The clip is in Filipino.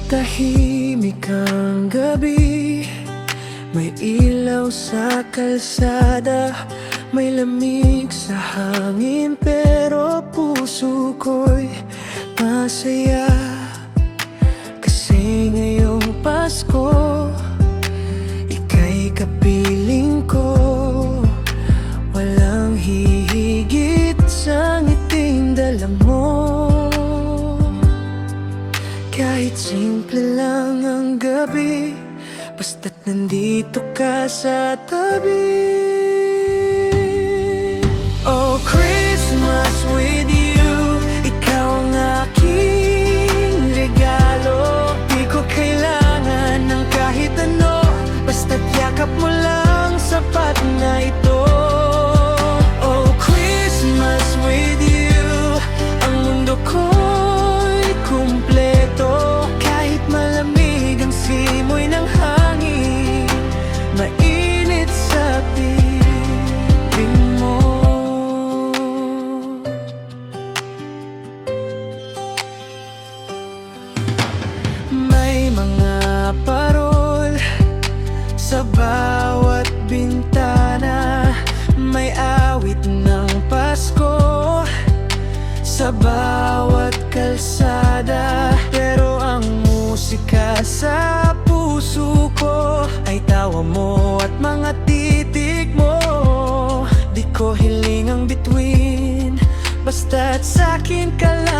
Tahimik ang gabi, may ilaw sa kalsada, may lamig sa hangin, pero puso ko'y masaya. Kasi ngayong Pasko, ika'y kapiling ko. Walang hihigit sa ngiting dala mo. Kahit simple lang ang gabi, basta't nandito ka sa tabi. Oh, Christmas with you, ikaw ang aking regalo. Di ko kailangan ng kahit ano, basta't yakap mo lang, sapat na ito. Oh, Christmas with you, ang mundo ko'y kumpleto. Kahit malamig ang simoy ng hangin, mainit sa piling mo. May mga parol sa bawat bintana, may awit ng Pasko sa bawat kalsada. Pero ang musika sa puso ko ay tawa mo at mga titig mo. Di ko hiling ang bituin, basta't sa'kin ka lang.